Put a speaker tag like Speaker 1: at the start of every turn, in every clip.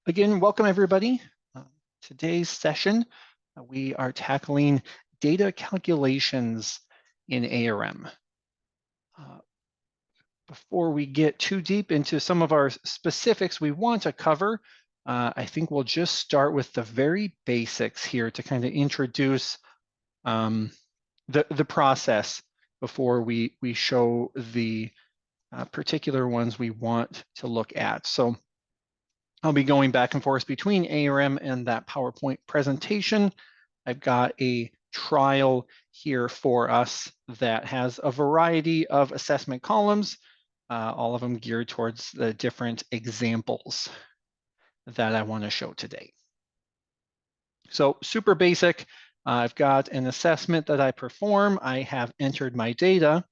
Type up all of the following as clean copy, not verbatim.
Speaker 1: Again, welcome everybody. Today's session, we are tackling data calculations in ARM. Before we get too deep into some of our specifics we want to cover, I think we'll just start with the very basics here to kind of introduce the process before we show the particular ones we want to look at. So I'll be going back and forth between ARM and that PowerPoint presentation. I've got a trial here for us that has a variety of assessment columns, all of them geared towards the different examples that I want to show today. So super basic, I've got an assessment that I perform. I have entered my data.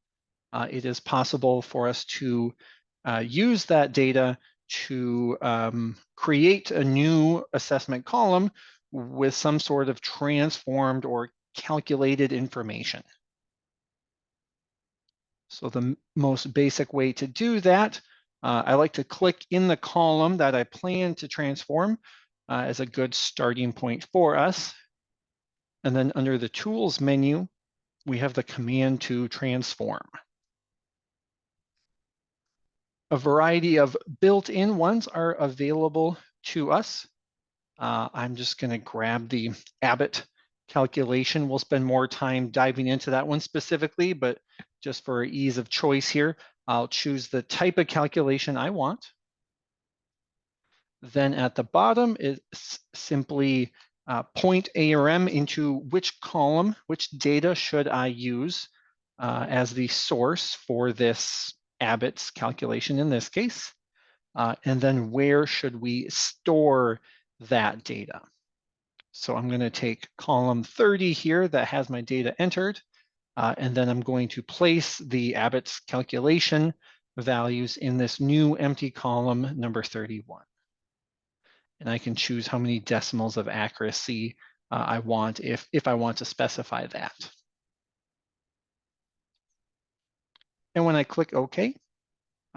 Speaker 1: It is possible for us to use that data to create a new assessment column with some sort of transformed or calculated information. So the most basic way to do that, I like to click in the column that I plan to transform as a good starting point for us. And then under the Tools menu, we have the command to transform. A variety of built-in ones are available to us. I'm just going to grab the Abbott calculation. We'll spend more time diving into that one specifically, but just for ease of choice here, I'll choose the type of calculation I want. Then at the bottom, it's simply point ARM into which column, which data should I use as the source for this Abbott's calculation in this case, and then where should we store that data. So I'm going to take column 30 here that has my data entered, and then I'm going to place the Abbott's calculation values in this new empty column number 31. And I can choose how many decimals of accuracy I want if I want to specify that. And when I click OK,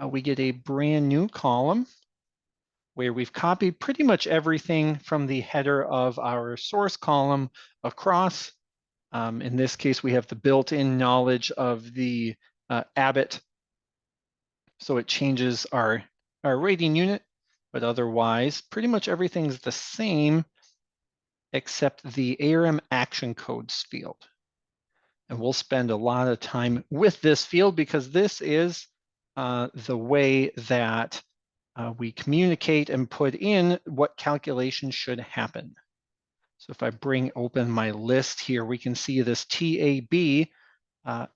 Speaker 1: we get a brand new column where we've copied pretty much everything from the header of our source column across. In this case, we have the built-in knowledge of the Abbott. So it changes our rating unit, but otherwise, pretty much everything's the same except the ARM action codes field. And we'll spend a lot of time with this field because this is the way that we communicate and put in what calculation should happen. So if I bring open my list here, we can see this TAB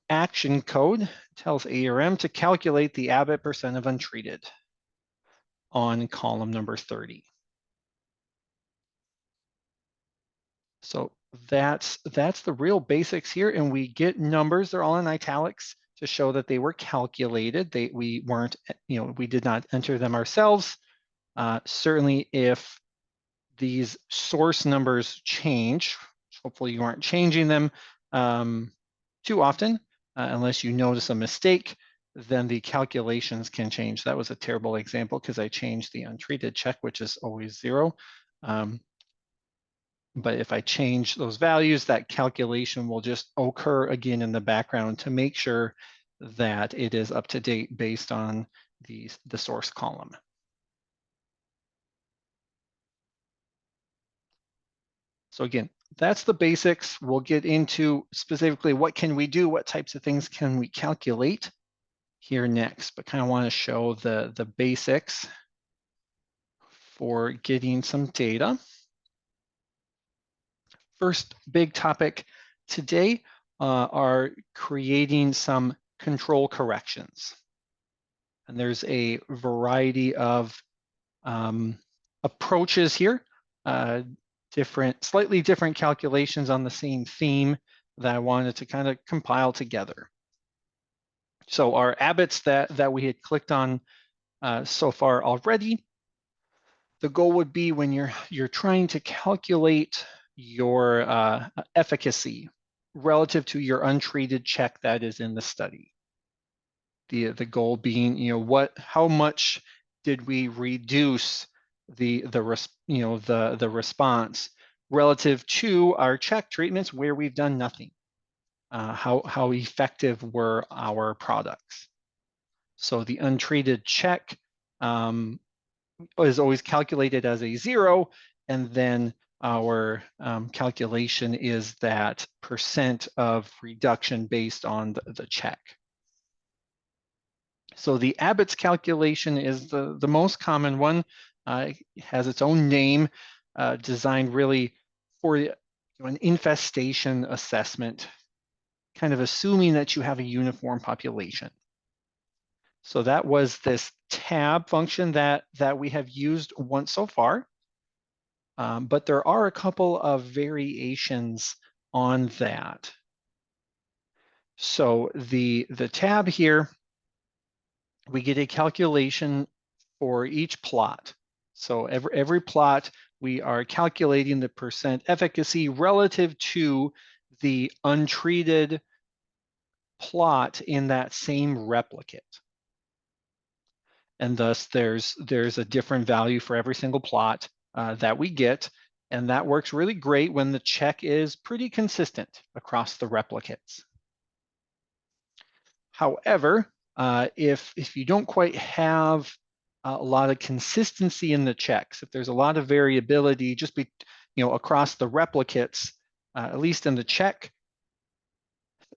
Speaker 1: action code tells ARM to calculate the Abbott percent of untreated on column number 30. So that's the real basics here, and we get numbers. They're all in italics to show that they were calculated. We weren't, we did not enter them ourselves. Certainly, if these source numbers change, hopefully you aren't changing them too often, unless you notice a mistake, then the calculations can change. That was a terrible example because I changed the untreated check, which is always 0. But if I change those values, that calculation will just occur again in the background to make sure that it is up to date based on the source column. So again, that's the basics. We'll get into specifically what can we do, what types of things can we calculate here next, but kind of want to show the basics for getting some data. First big topic today are creating some control corrections. And there's a variety of approaches here, slightly different calculations on the same theme that I wanted to kind of compile together. So our Abbotts that we had clicked on so far already, the goal would be when you're trying to calculate your efficacy relative to your untreated check that is in the study. The goal being, how much did we reduce the response relative to our check treatments where we've done nothing. How effective were our products? So the untreated check is always calculated as a 0, and then our calculation is that percent of reduction based on the check. So the Abbott's calculation is the most common one. It has its own name, designed really for an infestation assessment, kind of assuming that you have a uniform population. So that was this tab function that we have used once so far. But there are a couple of variations on that. So the tab here, we get a calculation for each plot. So every plot, we are calculating the percent efficacy relative to the untreated plot in that same replicate. And thus there's a different value for every single plot that we get. And that works really great when the check is pretty consistent across the replicates. However, if you don't quite have a lot of consistency in the checks, if there's a lot of variability just across the replicates, at least in the check,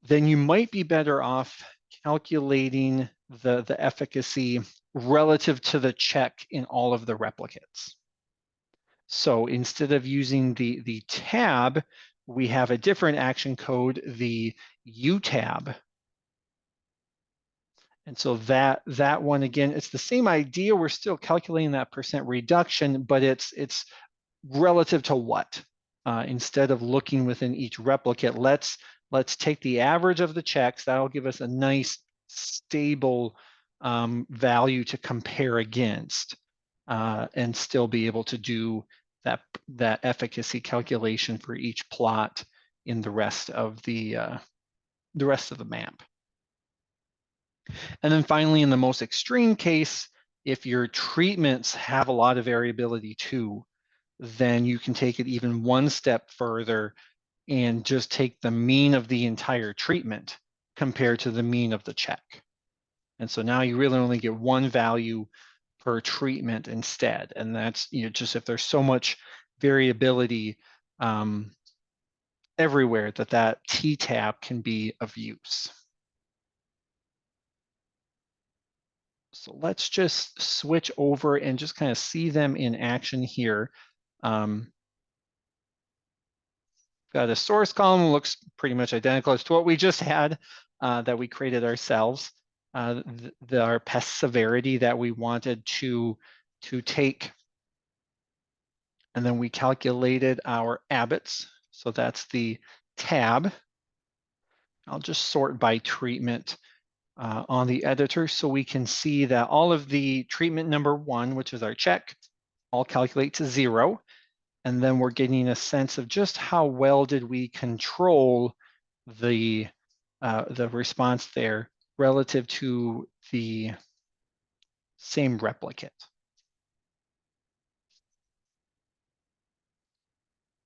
Speaker 1: then you might be better off calculating the efficacy relative to the check in all of the replicates. So instead of using the tab, we have a different action code, the utab. And so that one, again, it's the same idea. We're still calculating that percent reduction, but it's relative to what? Instead of looking within each replicate, let's take the average of the checks. That'll give us a nice stable value to compare against, and still be able to do that efficacy calculation for each plot in the rest of the map. And then finally, in the most extreme case, if your treatments have a lot of variability too, then you can take it even one step further and just take the mean of the entire treatment compared to the mean of the check. And so now you really only get one value per treatment instead. And that's, just if there's so much variability everywhere, that T-tab can be of use. So let's just switch over and just kind of see them in action here. Got a source column, looks pretty much identical to what we just had that we created ourselves. Our pest severity that we wanted to take. And then we calculated our Abbott's. So that's the tab. I'll just sort by treatment on the editor so we can see that all of the treatment number 1, which is our check, all calculate to 0. And then we're getting a sense of just how well did we control the response there relative to the same replicate.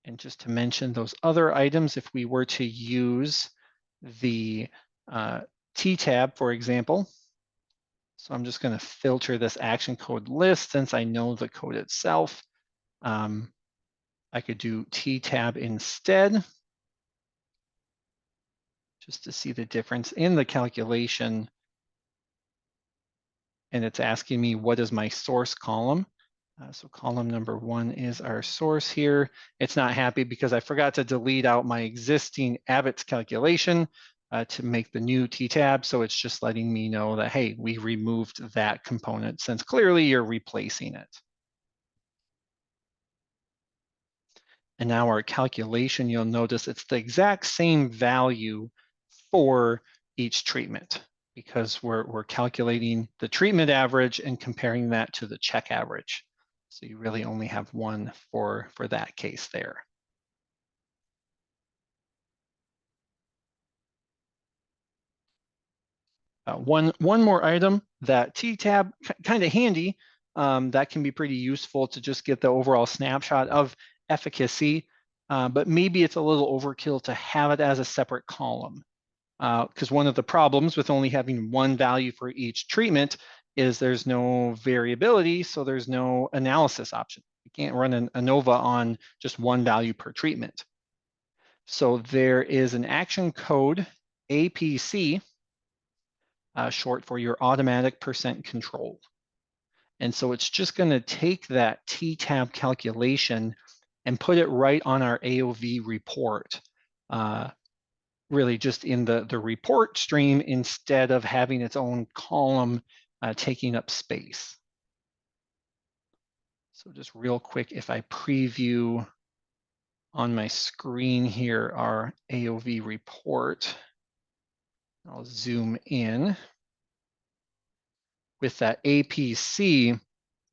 Speaker 1: And just to mention those other items, if we were to use the T-tab, for example, so I'm just going to filter this action code list since I know the code itself. I could do T-tab instead, just to see the difference in the calculation. And it's asking me, what is my source column? So column number 1 is our source here. It's not happy because I forgot to delete out my existing Abbott's calculation to make the new T-tab. So it's just letting me know that, hey, we removed that component since clearly you're replacing it. And now our calculation, you'll notice it's the exact same value for each treatment because we're calculating the treatment average and comparing that to the check average. So you really only have one for that case there. One more item, that T-tab, kind of handy. that can be pretty useful to just get the overall snapshot of efficacy, but maybe it's a little overkill to have it as a separate column. Because one of the problems with only having one value for each treatment is there's no variability, so there's no analysis option. You can't run an ANOVA on just one value per treatment. So there is an action code, APC, short for your automatic percent control. And so it's just going to take that T-tab calculation and put it right on our AOV report, really just in the report stream instead of having its own column taking up space. So just real quick, if I preview on my screen here our AOV report, I'll zoom in. With that APC,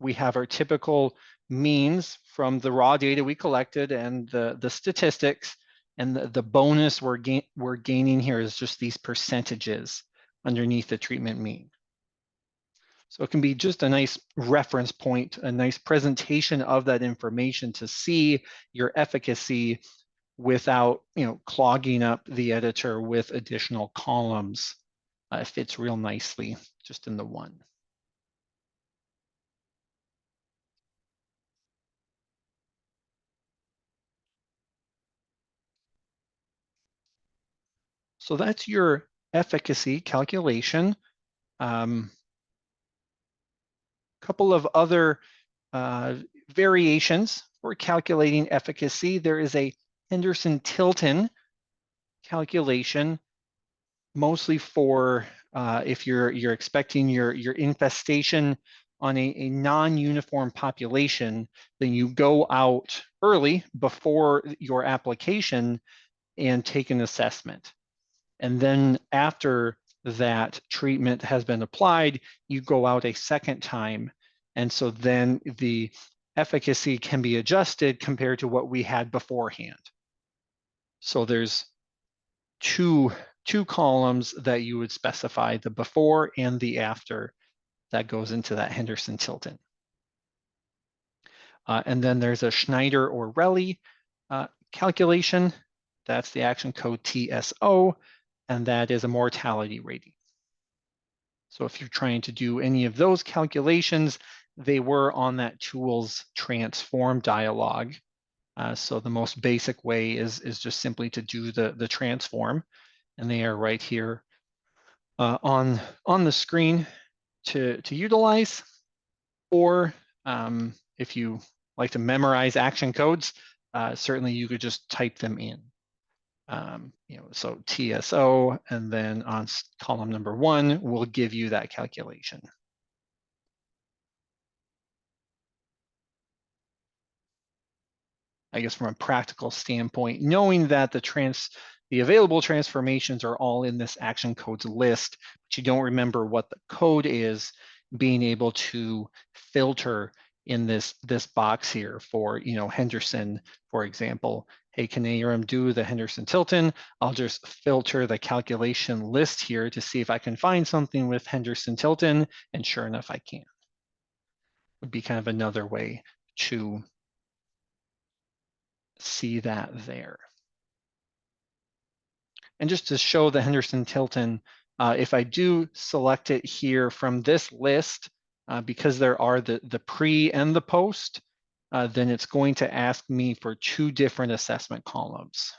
Speaker 1: we have our typical means from the raw data we collected and the statistics, and the bonus we're gaining here is just these percentages underneath the treatment mean. So it can be just a nice reference point, a nice presentation of that information to see your efficacy without, clogging up the editor with additional columns. It fits real nicely just in the one. So that's your efficacy calculation. Couple of other variations for calculating efficacy. There is a Henderson-Tilton calculation, mostly for if you're expecting your infestation on a non-uniform population, then you go out early before your application and take an assessment. And then after that treatment has been applied, you go out a second time. And so then the efficacy can be adjusted compared to what we had beforehand. So there's two columns that you would specify, the before and the after, that goes into that Henderson-Tilton. And then there's a Schneider or Reli calculation. That's the action code TSO, and that is a mortality rating. So if you're trying to do any of those calculations, they were on that tools transform dialog. So the most basic way is just simply to do the transform, and they are right here on the screen to utilize. Or if you like to memorize action codes, certainly you could just type them in. So TSO, and then on column number 1 will give you that calculation. I guess from a practical standpoint, knowing that the available transformations are all in this action codes list, but you don't remember what the code is, being able to filter in this box here for, Henderson, for example. Hey, can ARM do the Henderson-Tilton? I'll just filter the calculation list here to see if I can find something with Henderson-Tilton, and sure enough, I can. Would be kind of another way to see that there. And just to show the Henderson-Tilton, if I do select it here from this list, because there are the pre and the post, then it's going to ask me for 2 different assessment columns.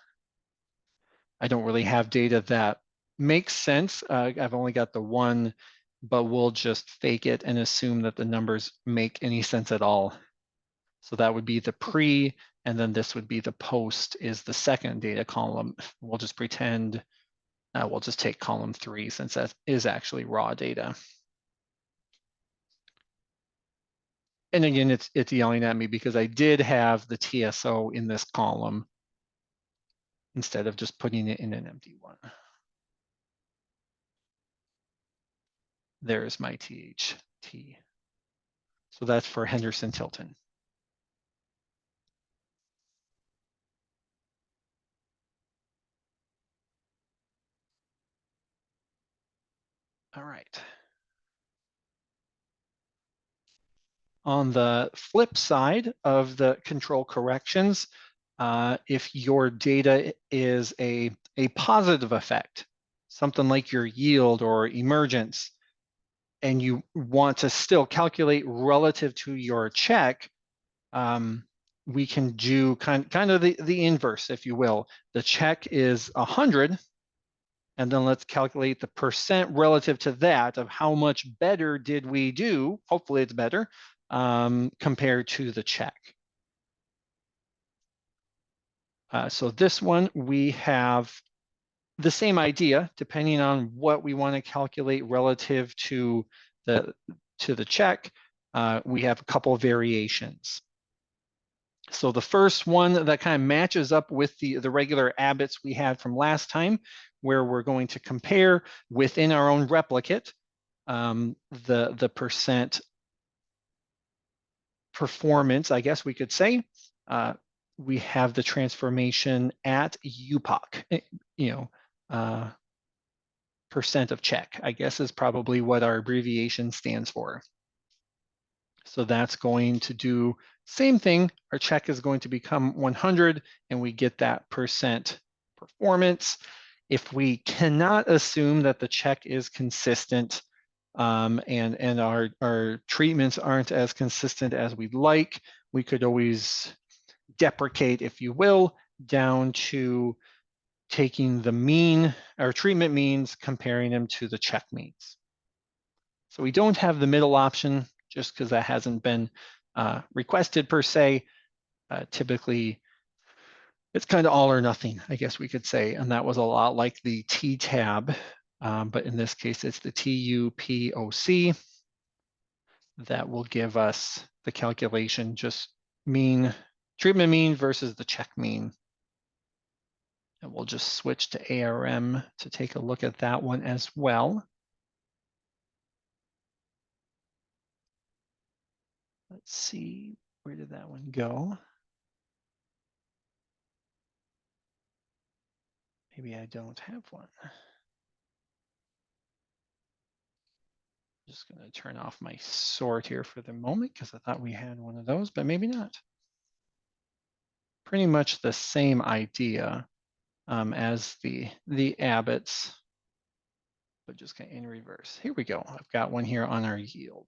Speaker 1: I don't really have data that makes sense. I've only got the one, but we'll just fake it and assume that the numbers make any sense at all. So that would be the pre, and then this would be the post is the second data column. We'll just pretend, we'll just take column 3 since that is actually raw data. And again, it's yelling at me because I did have the TSO in this column instead of just putting it in an empty one. There's my THT. So that's for Henderson-Tilton. All right. On the flip side of the control corrections, if your data is a positive effect, something like your yield or emergence, and you want to still calculate relative to your check, we can do kind of the inverse, if you will. The check is 100, and then let's calculate the percent relative to that of how much better did we do, hopefully it's better, compared to the check. So this one, we have the same idea, depending on what we want to calculate relative to the check. We have a couple of variations. So the first one that kind of matches up with the regular ABITs we had from last time, where we're going to compare within our own replicate the percent performance, I guess we could say. We have the transformation at UPOC, percent of check, I guess is probably what our abbreviation stands for. So that's going to do same thing. Our check is going to become 100 and we get that percent performance. If we cannot assume that the check is consistent and our treatments aren't as consistent as we'd like, we could always deprecate, if you will, down to taking the mean, or treatment means, comparing them to the check means. So we don't have the middle option just because that hasn't been requested per se. Typically, it's kind of all or nothing, I guess we could say. And that was a lot like the T-tab, but in this case, it's the TUPOC that will give us the calculation, just mean, treatment mean versus the check mean. And we'll just switch to ARM to take a look at that one as well. Let's see, where did that one go? Maybe I don't have one. Just going to turn off my sort here for the moment because I thought we had one of those, but maybe not. Pretty much the same idea as the ABITs, but just kind of in reverse. Here we go. I've got one here on our yield.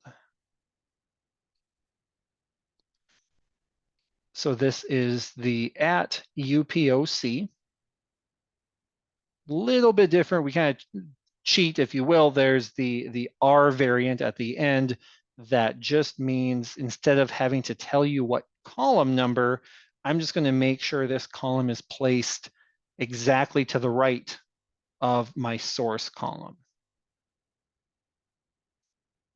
Speaker 1: So this is the at UPOC. Little bit different. We kind of cheat, if you will. There's the R variant at the end that just means instead of having to tell you what column number, I'm just going to make sure this column is placed exactly to the right of my source column.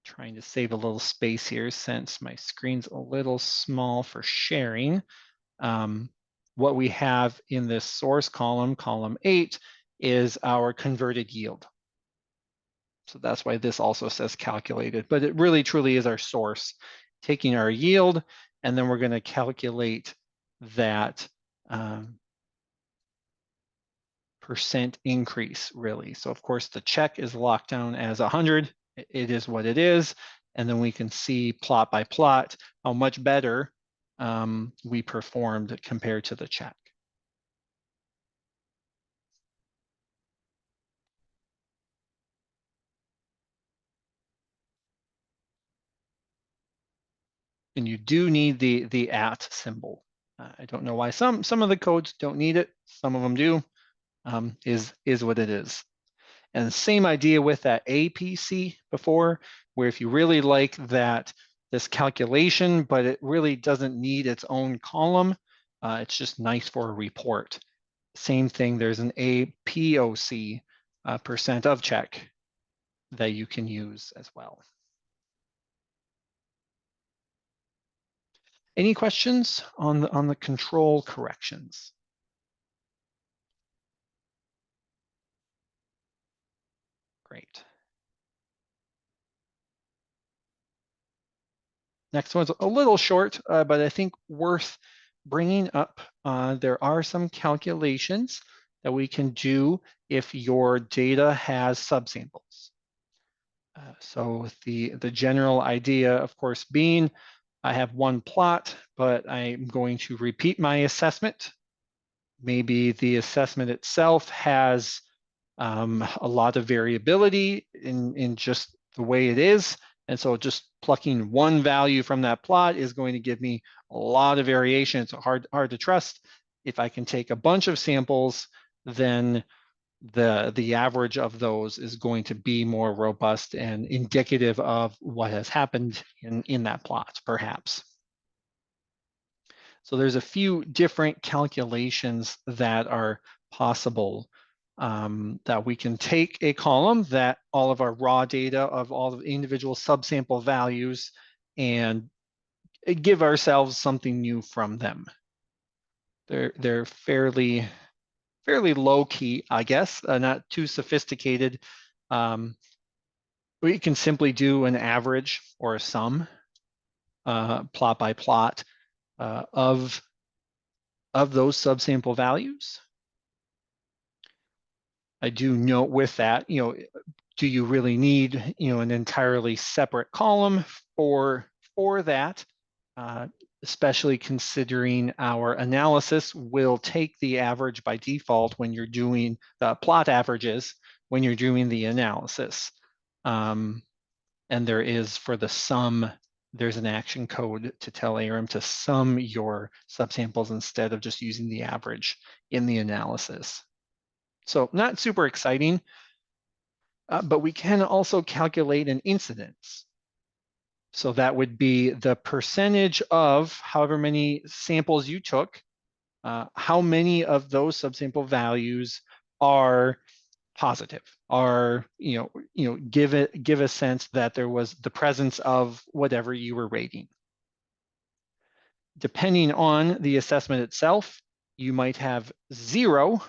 Speaker 1: Trying to save a little space here since my screen's a little small for sharing. What we have in this source column, column 8, is our converted yield. So that's why this also says calculated, but it really truly is our source, taking our yield, and then we're going to calculate that percent increase, really. So of course the check is locked down as 100. It is what it is. And then we can see plot by plot how much better we performed compared to the check. And you do need the at symbol. I don't know why some of the codes don't need it. Some of them do. Is what it is. And the same idea with that APC before, where if you really like this calculation, but it really doesn't need its own column, it's just nice for a report. Same thing, there's an APOC, percent of check, that you can use as well. Any questions on the control corrections? Great. Next one's a little short, but I think worth bringing up. There are some calculations that we can do if your data has subsamples. So the general idea, of course, being I have one plot, but I'm going to repeat my assessment. Maybe the assessment itself has a lot of variability in just the way it is. And so just plucking one value from that plot is going to give me a lot of variation. It's hard to trust. If I can take a bunch of samples, then the average of those is going to be more robust and indicative of what has happened in that plot, perhaps. So there's a few different calculations that are possible, that we can take a column that all of our raw data of all the individual subsample values and give ourselves something new from them. They're fairly low key, I guess, not too sophisticated. We can simply do an average or a sum, plot by plot, of those subsample values. I do note with that, do you really need, an entirely separate column for that? Especially considering our analysis will take the average by default when you're doing the plot averages, when you're doing the analysis. And there is, for the sum, there's an action code to tell ARM to sum your subsamples instead of just using the average in the analysis. So not super exciting, but we can also calculate an incidence. So that would be the percentage of however many samples you took, how many of those subsample values are positive, are, give a sense that there was the presence of whatever you were rating. Depending on the assessment itself, you might have 0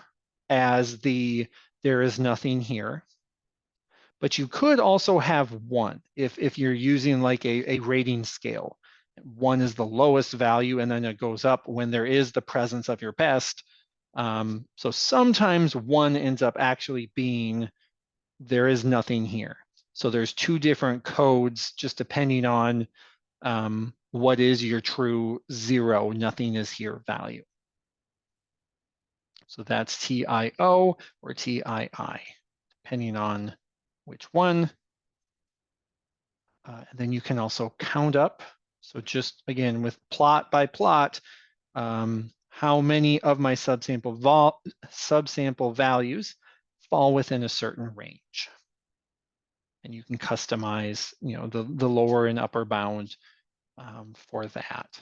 Speaker 1: as there is nothing here. But you could also have 1 if you're using like a rating scale. 1 is the lowest value, and then it goes up when there is the presence of your best. So sometimes 1 ends up actually being there is nothing here. So there's 2 different codes just depending on what is your true 0, nothing is here value. So that's TIO or TII, depending on which one. And then you can also count up. So just again, with plot by plot, how many of my subsample values fall within a certain range. And you can customize, the lower and upper bound for that.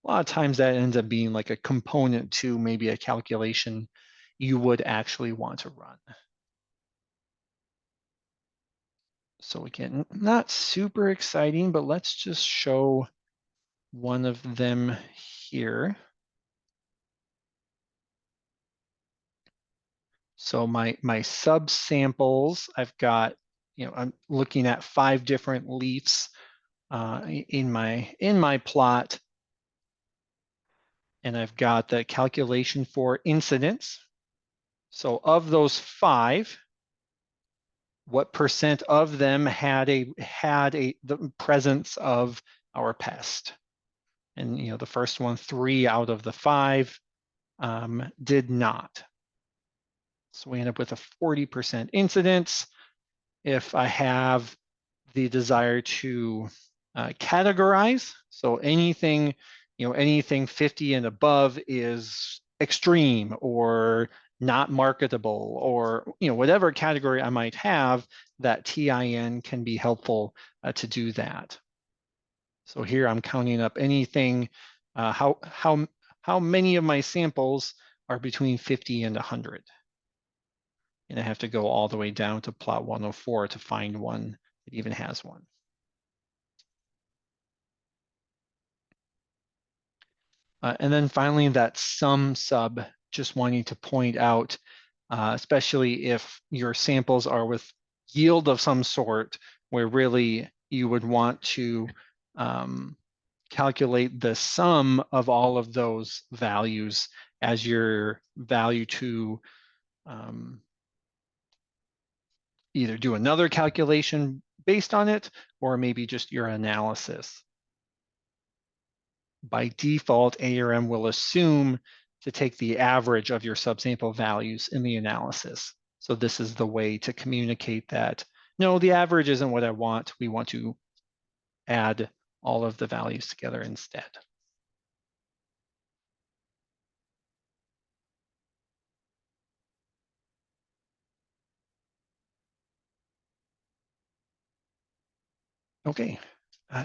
Speaker 1: A lot of times that ends up being like a component to maybe a calculation you would actually want to run. So again, not super exciting, but let's just show one of them here. So my subsamples, I've got, I'm looking at 5 different leaves in my plot, and I've got the calculation for incidence. So of those 5, what percent of them had the presence of our pest? And the first one, 3 out of the 5 did not. So we end up with a 40% incidence. If I have the desire to categorize, so anything 50 and above is extreme or not marketable, or whatever category I might have, that TIN can be helpful to do that. So here I'm counting up anything, how many of my samples are between 50 and 100. And I have to go all the way down to plot 104 to find one that even has one. And then finally, that sum sub, just wanting to point out, especially if your samples are with yield of some sort, where really you would want to calculate the sum of all of those values as your value to either do another calculation based on it, or maybe just your analysis. by default, ARM will assume to take the average of your subsample values in the analysis. So this is the way to communicate that, no, the average isn't what I want. We want to add all of the values together instead. Okay,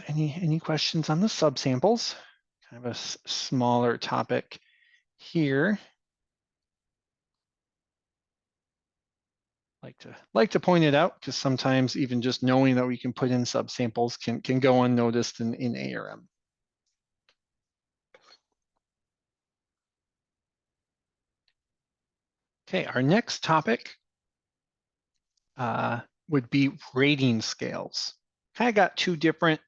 Speaker 1: any questions on the subsamples? Kind of a smaller topic here. Like to point it out because sometimes even just knowing that we can put in subsamples can go unnoticed in ARM. Okay, our next topic would be rating scales. Kind of got two different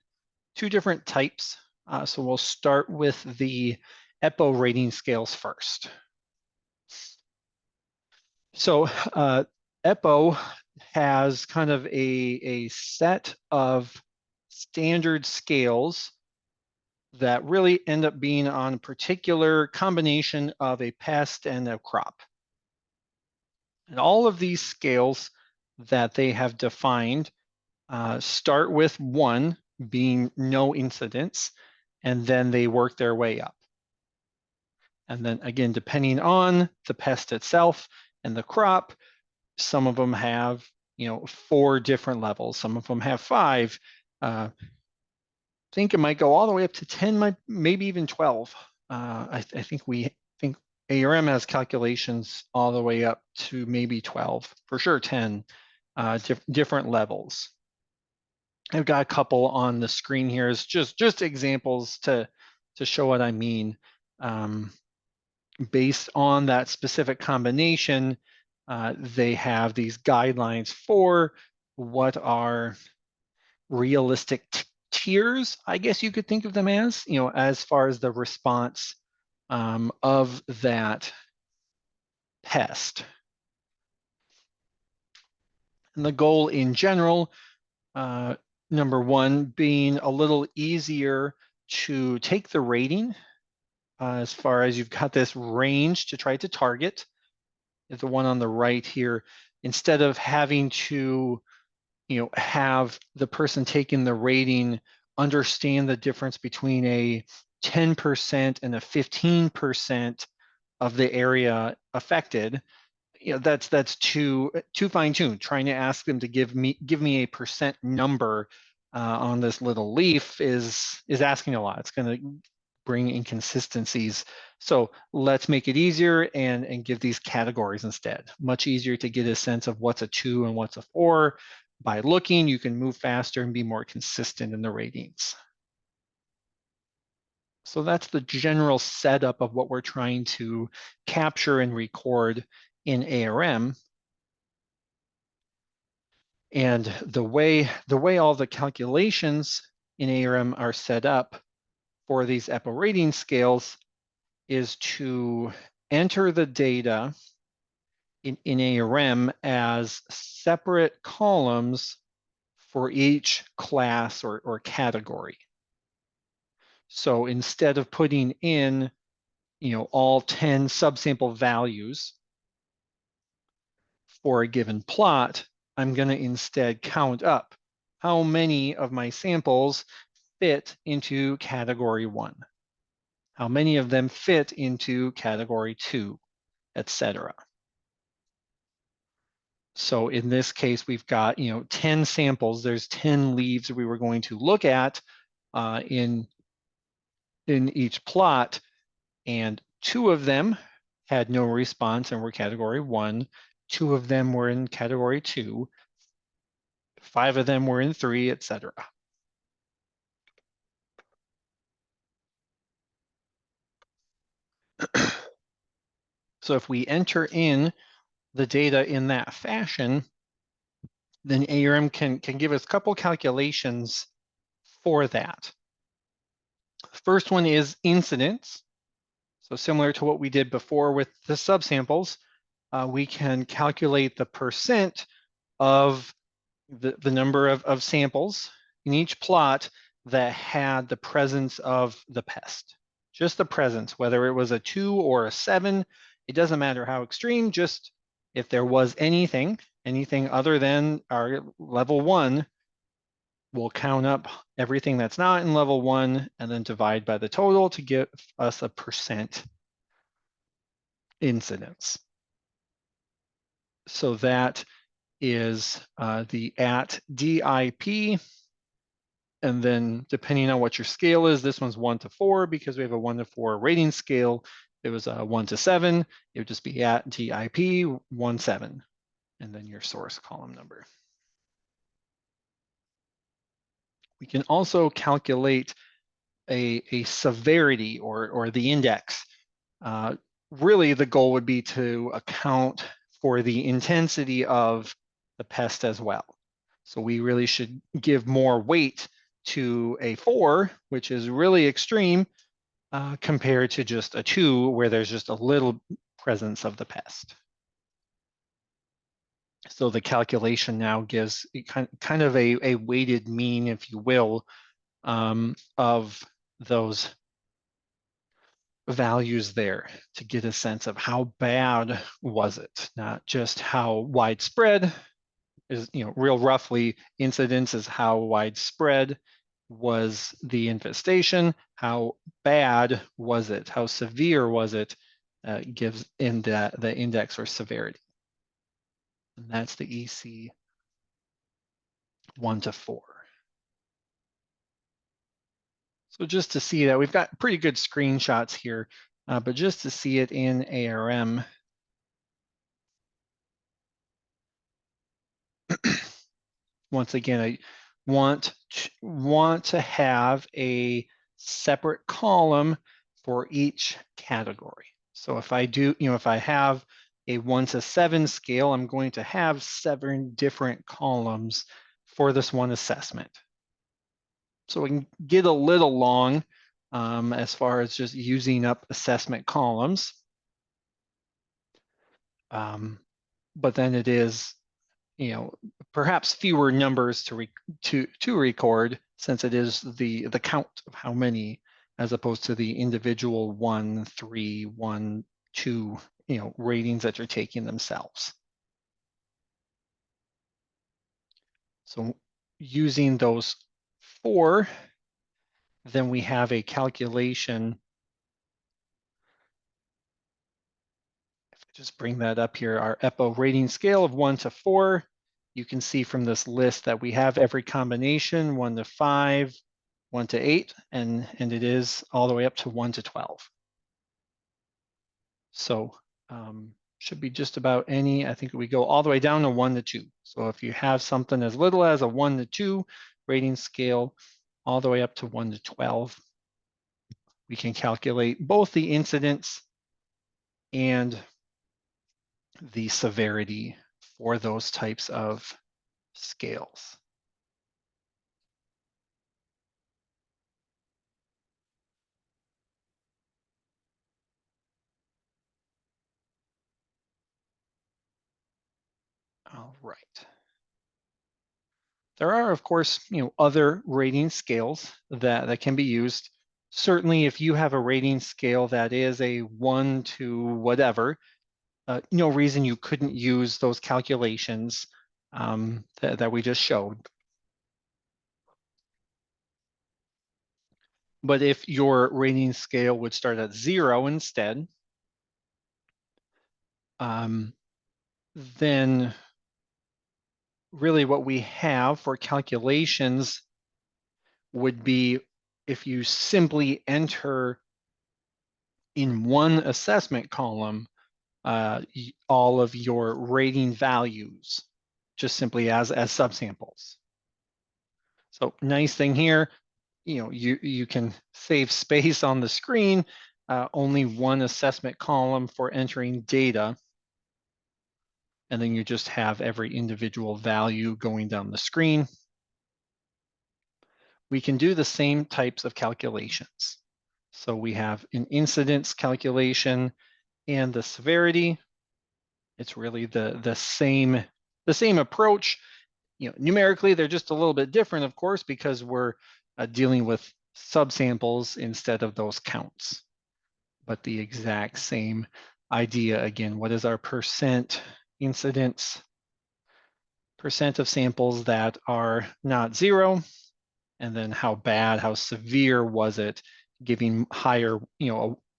Speaker 1: types. So we'll start with the EPPO rating scales first. So EPPO has kind of a set of standard scales that really end up being on a particular combination of a pest and a crop. And all of these scales that they have defined start with 1 being no incidents, and then they work their way up. And then again, depending on the pest itself and the crop, some of them have 4 different levels. Some of them have 5. I think it might go all the way up to 10, maybe even 12. I think ARM has calculations all the way up to maybe 12, for sure 10 different levels. I've got a couple on the screen here as just examples to show what I mean. Based on that specific combination, they have these guidelines for what are realistic tiers, I guess you could think of them as far as the response of that pest. And the goal in general, number 1, being a little easier to take the rating as far as you've got this range to try to target. The one on the right here, instead of having to have the person taking the rating understand the difference between a 10% and a 15% of the area affected, that's too fine-tuned. Trying to ask them to give me a percent number on this little leaf is asking a lot. It's going to bring inconsistencies. So let's make it easier and give these categories instead. Much easier to get a sense of what's a 2 and what's a 4. By looking, you can move faster and be more consistent in the ratings. So that's the general setup of what we're trying to capture and record in ARM. And the way all the calculations in ARM are set up for these EPPO rating scales is to enter the data in ARM as separate columns for each class or category. So instead of putting in all 10 subsample values for a given plot, I'm going to instead count up how many of my samples fit into category 1, how many of them fit into category 2, etc. So in this case, we've got 10 samples. There's 10 leaves we were going to look at in each plot, and 2 of them had no response and were category 1. 2 of them were in category 2. 5 of them were in 3, etc. So if we enter in the data in that fashion, then ARM can give us a couple calculations for that. First one is incidence. So similar to what we did before with the subsamples, we can calculate the percent of the number of samples in each plot that had the presence of the pest. Just the presence, whether it was a 2 or a 7, it doesn't matter how extreme, just if there was anything other than our level 1, we'll count up everything that's not in level 1 and then divide by the total to give us a % incidence. So that is the at DIP. And then depending on what your scale is, this one's 1 to 4 because we have a 1 to 4 rating scale. If it was a 1 to 7, it would just be at DIP 17, and then your source column number. We can also calculate a severity or the index. Really, the goal would be to account for the intensity of the pest as well. So we really should give more weight to a 4, which is really extreme, compared to just a 2, where there's just a little presence of the pest. So the calculation now gives kind of a weighted mean, if you will, of those values there to get a sense of how bad was it, not just how widespread is, real roughly, incidence is how widespread was the infestation, how bad was it, how severe was it, gives in the index or severity. And that's the EC 1 to 4. So just to see that, we've got pretty good screenshots here, but just to see it in ARM, once again, I want to have a separate column for each category. So if I do, if I have a 1 to 7 scale, I'm going to have 7 different columns for this one assessment. So we can get a little long as far as just using up assessment columns. But then it is, perhaps fewer numbers to record, since it is the count of how many, as opposed to the individual 1, 3, 1, 2, ratings that you're taking themselves. So using those 4, then we have a calculation. If I just bring that up here, our EPPO rating scale of 1 to 4, you can see from this list that we have every combination, 1 to 5, 1 to 8, and it is all the way up to 1 to 12. So should be just about any, I think we go all the way down to 1 to 2. So if you have something as little as a 1 to 2 rating scale, all the way up to 1 to 12, we can calculate both the incidence and the severity for those types of scales. All right. There are, of course, other rating scales that can be used. Certainly, if you have a rating scale that is a 1 to whatever, no reason you couldn't use those calculations that we just showed. But if your rating scale would start at 0 instead, then really what we have for calculations would be if you simply enter in one assessment column all of your rating values, just simply as subsamples. So nice thing here, you can save space on the screen, only one assessment column for entering data. And then you just have every individual value going down the screen. We can do the same types of calculations. So we have an incidence calculation and the severity. It's really the same approach. Numerically, they're just a little bit different, of course, because we're dealing with subsamples instead of those counts. But the exact same idea again. What is our percent incidence? Percent of samples that are not zero, and then how bad, how severe was it, giving higher,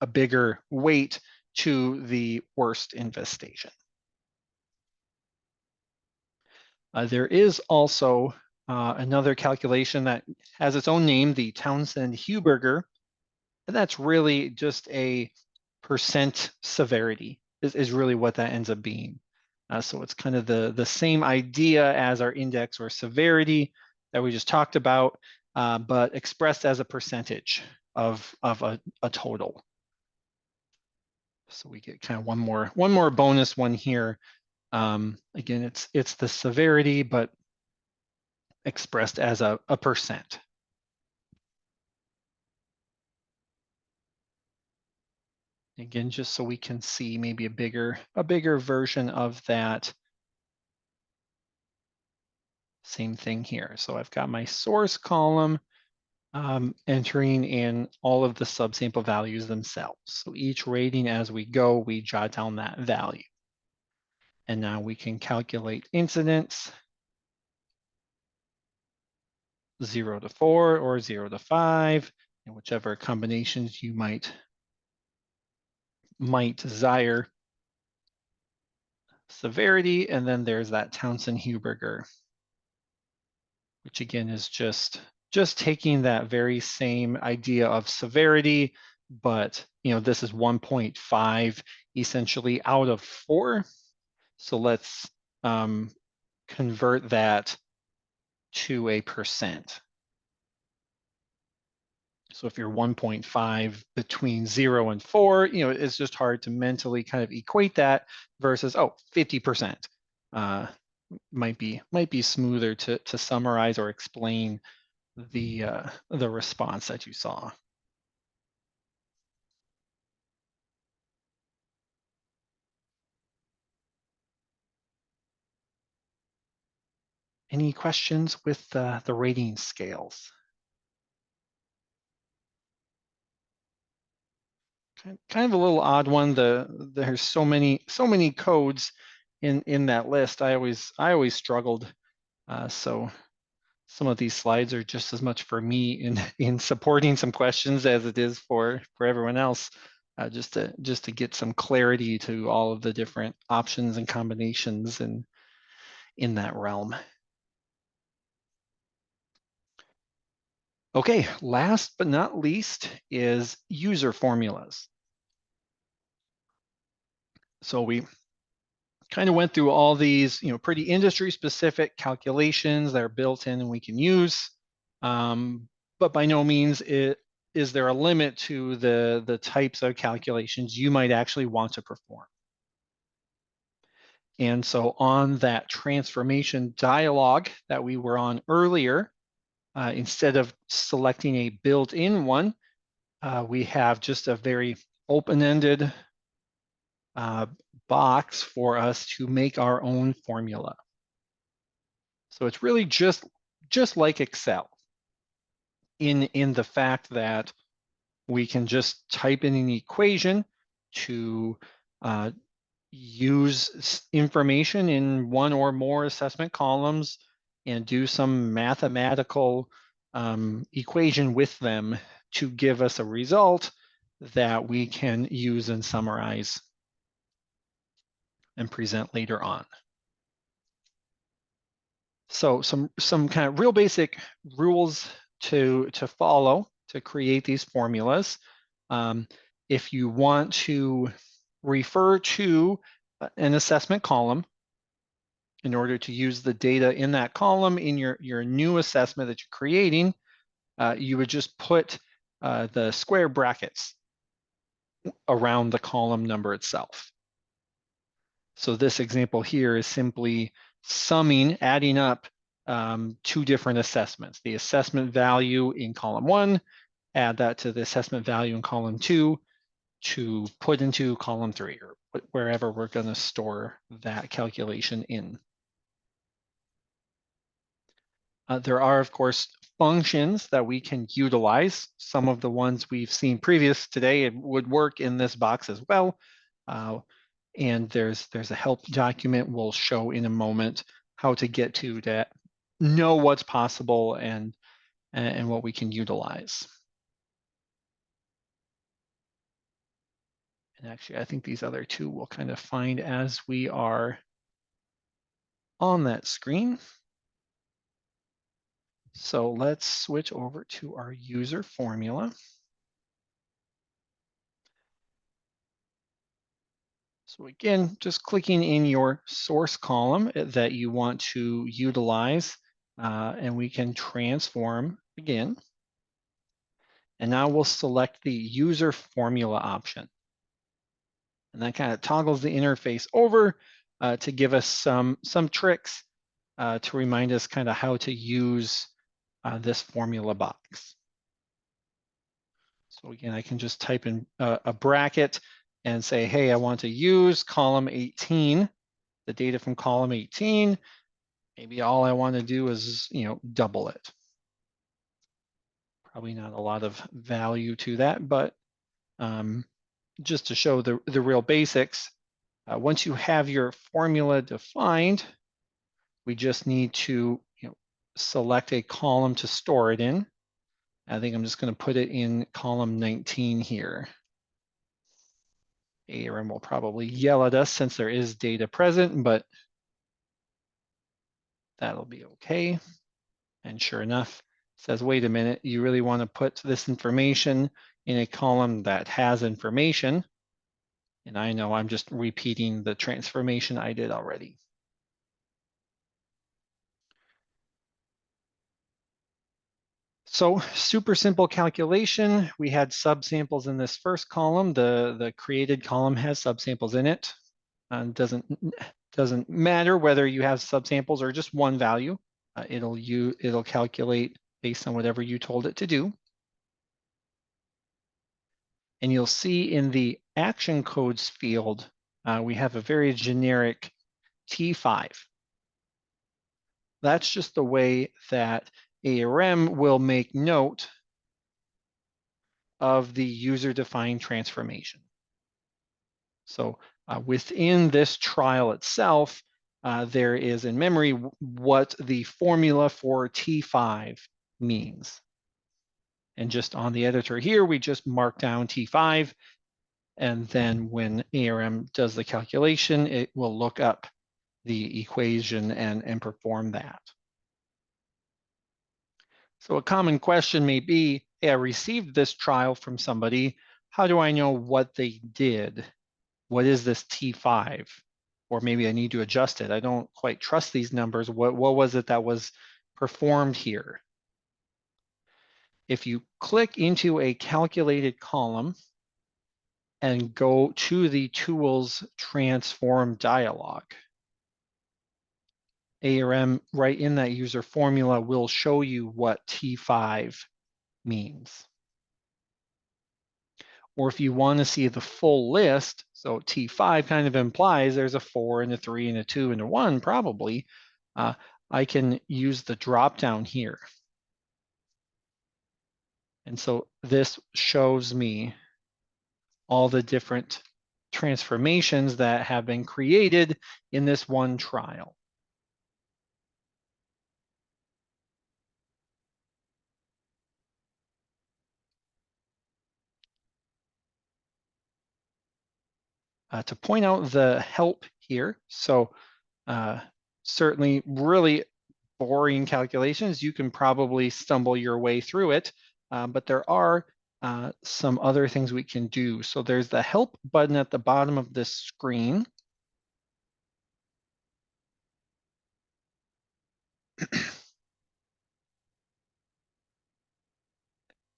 Speaker 1: a bigger weight to the worst infestation. There is also another calculation that has its own name, the Townsend-Huberger, and that's really just a percent severity is really what that ends up being. So it's kind of the same idea as our index or severity that we just talked about, but expressed as a percentage of a total. So we get kind of one more bonus one here. Again, it's the severity, but expressed as a percent. Again, just so we can see maybe a bigger version of that. Same thing here. So I've got my source column entering in all of the subsample values themselves. So each rating as we go, we jot down that value. And now we can calculate incidence 0 to 4 or 0 to 5, and whichever combinations you might desire. Severity, and then there's that Townsend-Huberger, which again is just taking that very same idea of severity, but this is 1.5 essentially out of 4. So let's convert that to a percent. So if you're 1.5 between 0 and 4, it's just hard to mentally kind of equate that versus 50%. Might be smoother to summarize or explain the response that you saw. Any questions with the rating scales? Kind of a little odd one. There's so many codes in that list. I always struggled. So some of these slides are just as much for me in supporting some questions as it is for everyone else, just to get some clarity to all of the different options and combinations in that realm. Okay, last but not least is user formulas. So we kind of went through all these, pretty industry-specific calculations that are built in and we can use, but by no means is there a limit to the types of calculations you might actually want to perform. And so on that transformation dialog that we were on earlier, instead of selecting a built-in one, we have just a very open-ended box for us to make our own formula. So it's really just like Excel in the fact that we can just type in an equation to use information in one or more assessment columns and do some mathematical equation with them to give us a result that we can use and summarize and present later on. So some kind of real basic rules to follow to create these formulas. If you want to refer to an assessment column in order to use the data in that column in your new assessment that you're creating, you would just put the square brackets around the column number itself. So this example here is simply summing, adding up two different assessments. The assessment value in column 1, add that to the assessment value in column 2 to put into column 3 or wherever we're going to store that calculation in. There are, of course, functions that we can utilize. Some of the ones we've seen previous today would work in this box as well. And there's a help document we'll show in a moment how to get to that, know what's possible and what we can utilize. And actually, I think these other two we'll kind of find as we are on that screen. So let's switch over to our user formula. So again, just clicking in your source column that you want to utilize, and we can transform again. And now we'll select the user formula option. And that kind of toggles the interface over to give us some tricks to remind us kind of how to use this formula box. So again, I can just type in a bracket and say, hey, I want to use column 18, the data from column 18. Maybe all I want to do is, double it. Probably not a lot of value to that, but just to show the real basics, once you have your formula defined, we just need to select a column to store it in. I think I'm just going to put it in column 19 here. ARM will probably yell at us since there is data present, but that'll be okay. And sure enough, it says, wait a minute, you really want to put this information in a column that has information. And I know I'm just repeating the transformation I did already. So super simple calculation. We had subsamples in this first column. The created column has subsamples in it. Doesn't matter whether you have subsamples or just one value. It'll calculate based on whatever you told it to do. And you'll see in the action codes field, we have a very generic T5. That's just the way that ARM will make note of the user-defined transformation. So within this trial itself, there is in memory what the formula for T5 means. And just on the editor here, we just mark down T5. And then when ARM does the calculation, it will look up the equation and perform that. So a common question may be, hey, I received this trial from somebody. How do I know what they did? What is this T5? Or maybe I need to adjust it. I don't quite trust these numbers. What was it that was performed here? If you click into a calculated column and go to the Tools Transform dialog, ARM right in that user formula will show you what T5 means. Or if you want to see the full list, so T5 kind of implies there's a 4 and a 3 and a 2 and a 1 probably, I can use the drop down here. And so this shows me all the different transformations that have been created in this one trial. To point out the help here, so certainly really boring calculations, you can probably stumble your way through it, but there are some other things we can do. So there's the help button at the bottom of this screen.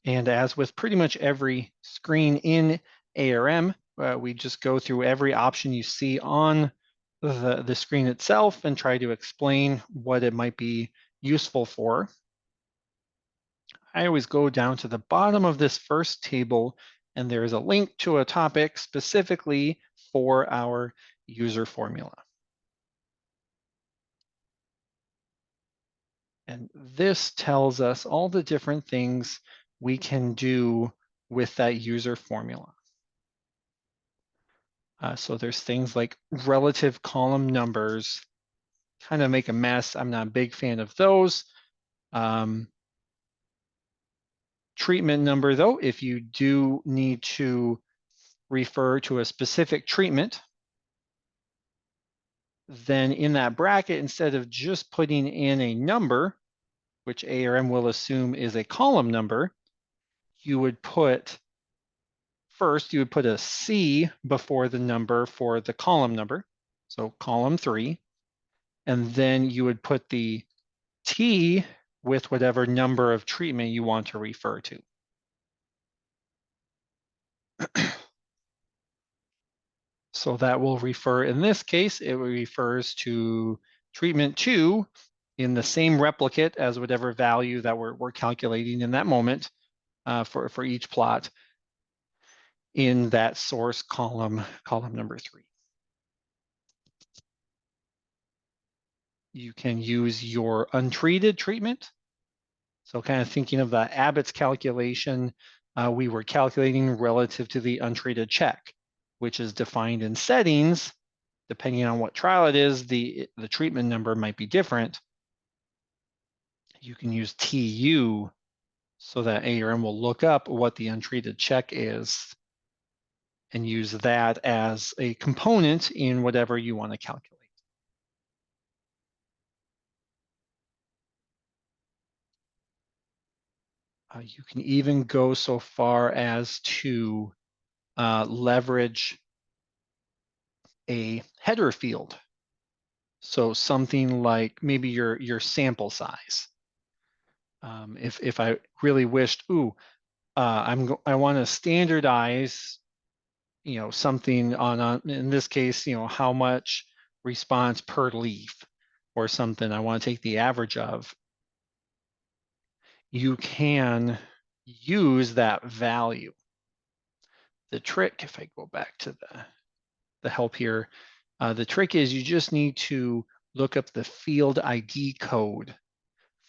Speaker 1: And as with pretty much every screen in ARM, we just go through every option you see on the screen itself and try to explain what it might be useful for. I always go down to the bottom of this first table, and there is a link to a topic specifically for our user formula. And this tells us all the different things we can do with that user formula. So there's things like relative column numbers, kind of make a mess. I'm not a big fan of those. Treatment number, though, if you do need to refer to a specific treatment, then in that bracket, instead of just putting in a number, which ARM will assume is a column number, you would put a C before the number for the column number, so column 3, and then you would put the T with whatever number of treatment you want to refer to. So that will refer, in this case, it refers to treatment 2 in the same replicate as whatever value that we're calculating in that moment for each plot in that source column number 3. You can use your untreated treatment. So kind of thinking of the Abbott's calculation, we were calculating relative to the untreated check, which is defined in settings. Depending on what trial it is, the treatment number might be different. You can use TU so that ARM will look up what the untreated check is and use that as a component in whatever you want to calculate. You can even go so far as to leverage a header field. So something like maybe your sample size. If I really wished, I want to standardize, something on in this case, how much response per leaf or something. I want to take the average of. You can use that value. The trick, if I go back to the help here, the trick is you just need to look up the field ID code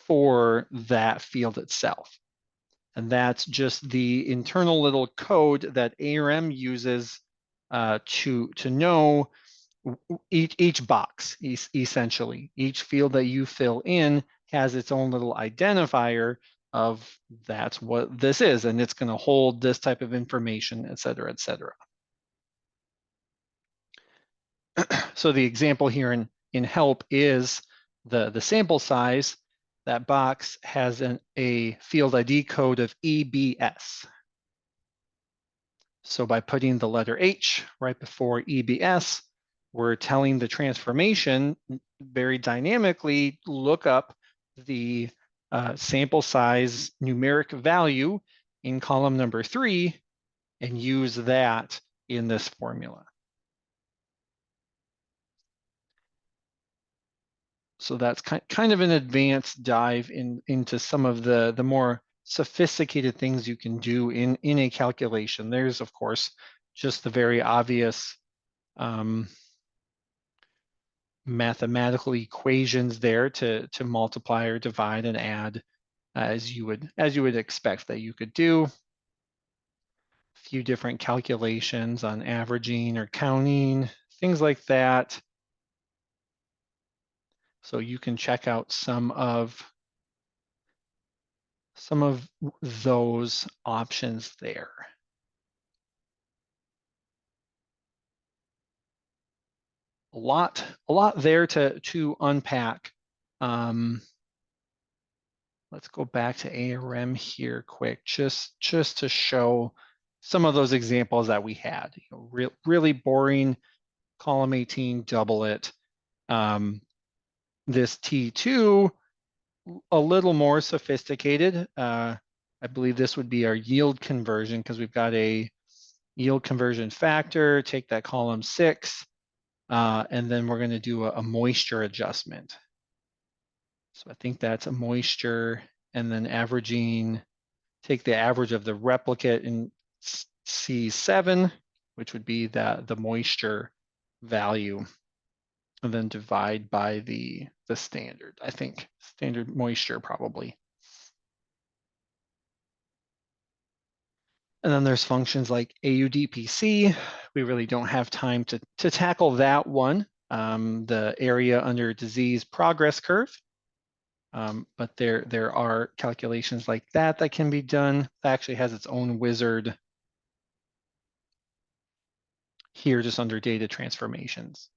Speaker 1: for that field itself. And that's just the internal little code that ARM uses to know each box, essentially. Each field that you fill in has its own little identifier of that's what this is, and it's going to hold this type of information, et cetera, et cetera. So the example here in help is the sample size. That box has a field ID code of EBS. So by putting the letter H right before EBS, we're telling the transformation very dynamically look up the sample size numeric value in column number 3 and use that in this formula. So that's kind of an advanced dive into some of the more sophisticated things you can do in a calculation. There's, of course, just the very obvious mathematical equations there to multiply or divide and add as you would expect that you could do. A few different calculations on averaging or counting, things like that. So you can check out some of those options there. A lot there to unpack. Let's go back to ARM here quick, just to show some of those examples that we had. Really boring, column 18, double it. This T2, a little more sophisticated. I believe this would be our yield conversion because we've got a yield conversion factor, take that column 6, and then we're going to do a moisture adjustment. So I think that's a moisture, and then averaging, take the average of the replicate in C7, which would be the moisture value. and then divide by the standard, I think, standard moisture probably. And then there's functions like AUDPC. We really don't have time to tackle that one, the area under disease progress curve. But there are calculations like that that can be done. It actually has its own wizard here just under data transformations.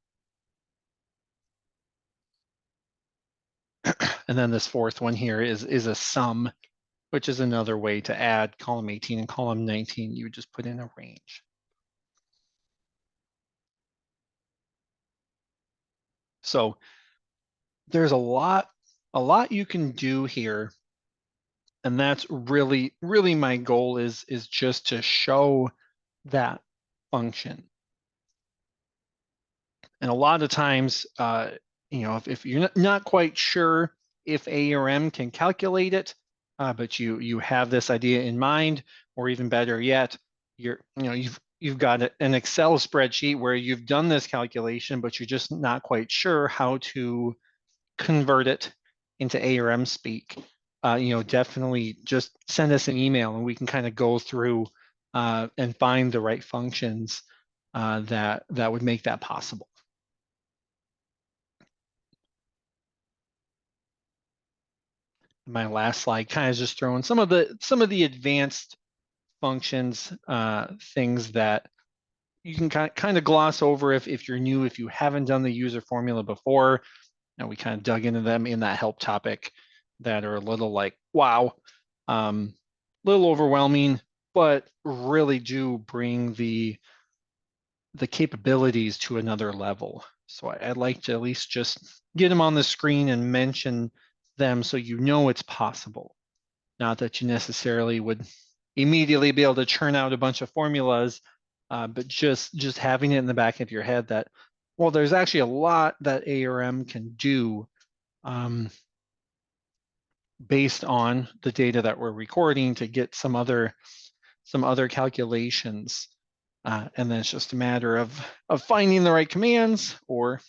Speaker 1: And then this fourth one here is a sum, which is another way to add column 18 and column 19. You would just put in a range. So there's a lot you can do here. And that's really my goal is just to show that function. And a lot of times, if you're not quite sure if ARM can calculate it, but you have this idea in mind, or even better yet, you've got an Excel spreadsheet where you've done this calculation, but you're just not quite sure how to convert it into ARM speak. Definitely just send us an email and we can kind of go through and find the right functions that would make that possible. My last slide kind of just throwing some of the advanced functions, things that you can kind of gloss over if you're new, if you haven't done the user formula before. We kind of dug into them in that help topic that are a little like, wow, little overwhelming, but really do bring the capabilities to another level. So I'd like to at least just get them on the screen and mention them so you know it's possible. Not that you necessarily would immediately be able to churn out a bunch of formulas, but just having it in the back of your head that, well, there's actually a lot that ARM can do based on the data that we're recording to get some other calculations. And then it's just a matter of finding the right commands or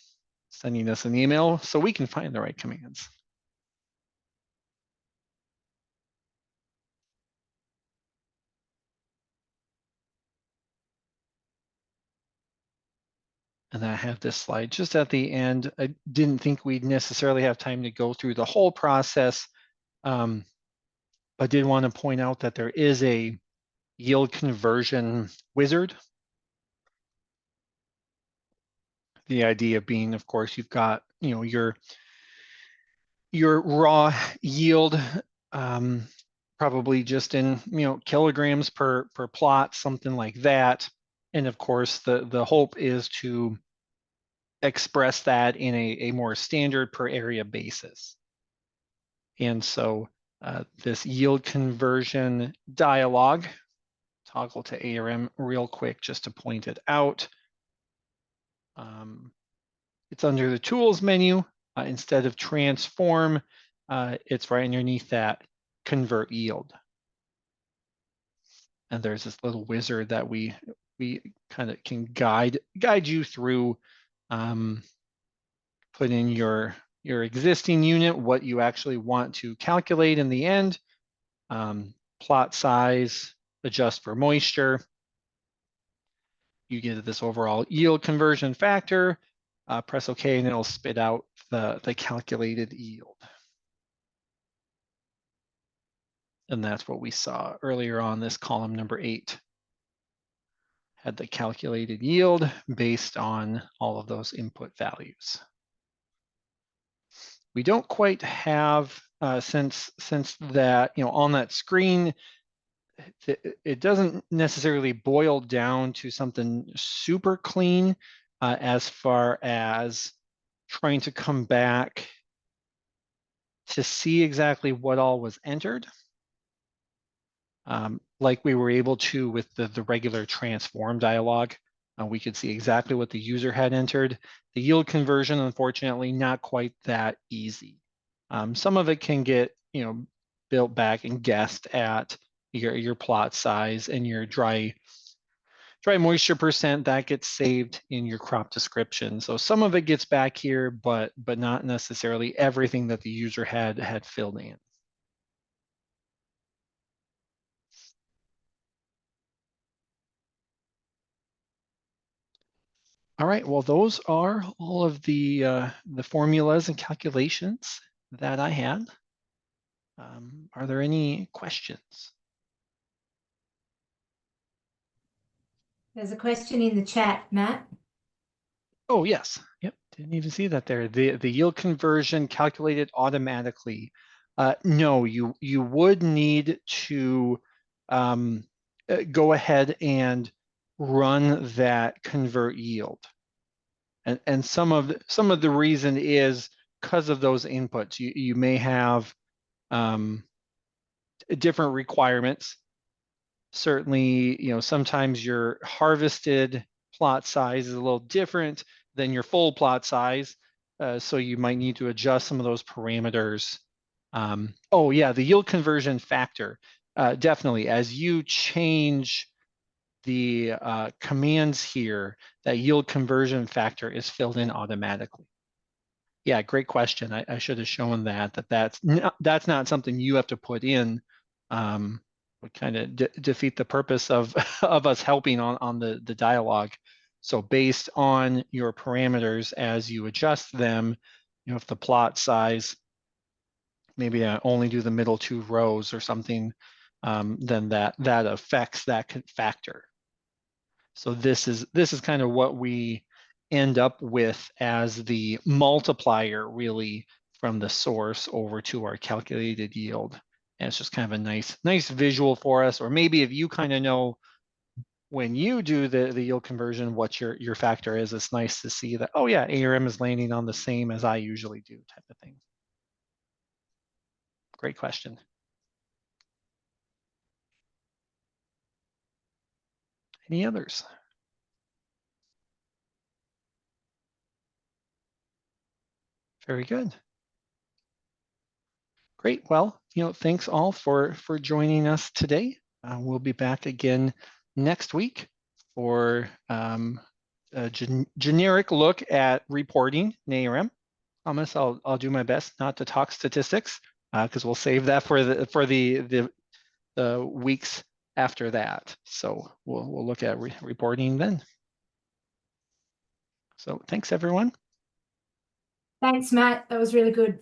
Speaker 1: sending us an email so we can find the right commands. And I have this slide just at the end. I didn't think we'd necessarily have time to go through the whole process, but did want to point out that there is a yield conversion wizard. The idea being, of course, you've got your raw yield, probably just in kilograms per plot, something like that. And of course, the hope is to express that in a more standard per area basis. And so this yield conversion dialog, toggle to ARM real quick just to point it out. It's under the tools menu. Instead of transform, it's right underneath that convert yield. And there's this little wizard that we kind of can guide you through. Put in your existing unit, what you actually want to calculate in the end, plot size, adjust for moisture. You get this overall yield conversion factor, press OK, and it'll spit out the calculated yield. And that's what we saw earlier on this column number 8. Had the calculated yield based on all of those input values. We don't quite have, since that, on that screen, it doesn't necessarily boil down to something super clean as far as trying to come back to see exactly what all was entered. Like we were able to with the regular transform dialog. We could see exactly what the user had entered. The yield conversion, unfortunately, not quite that easy. Some of it can get built back and guessed at your plot size and your dry dry moisture percent, that gets saved in your crop description. So some of it gets back here, but not necessarily everything that the user had filled in. All right, well, those are all of the formulas and calculations that I had. Are there any questions?
Speaker 2: There's a question in the chat, Matt.
Speaker 1: Oh, yes. Yep, didn't even see that there. The yield conversion calculated automatically. No, you would need to go ahead and run that convert yield. And some of the reason is because of those inputs. You may have different requirements. Certainly, sometimes your harvested plot size is a little different than your full plot size. So you might need to adjust some of those parameters. Oh yeah, the yield conversion factor. Definitely, as you change the commands here, that yield conversion factor is filled in automatically. Yeah, great question. I should have shown that's not something you have to put in. Would kind of defeat the purpose of of us helping on the dialogue. So based on your parameters as you adjust them, if the plot size, maybe I only do the middle 2 rows or something, then that affects that factor. So this is kind of what we end up with as the multiplier, really, from the source over to our calculated yield. And it's just kind of a nice visual for us. Or maybe if you kind of know when you do the yield conversion what your factor is, it's nice to see that, oh yeah, ARM is landing on the same as I usually do, type of thing. Great question. Any others? Very good. Great. Well, thanks all for joining us today. We'll be back again next week for a generic look at reporting in ARM. Promise I'll do my best not to talk statistics because we'll save that for the weeks after that. So we'll look at reporting then. So thanks everyone.
Speaker 2: Thanks, Matt. That was really good.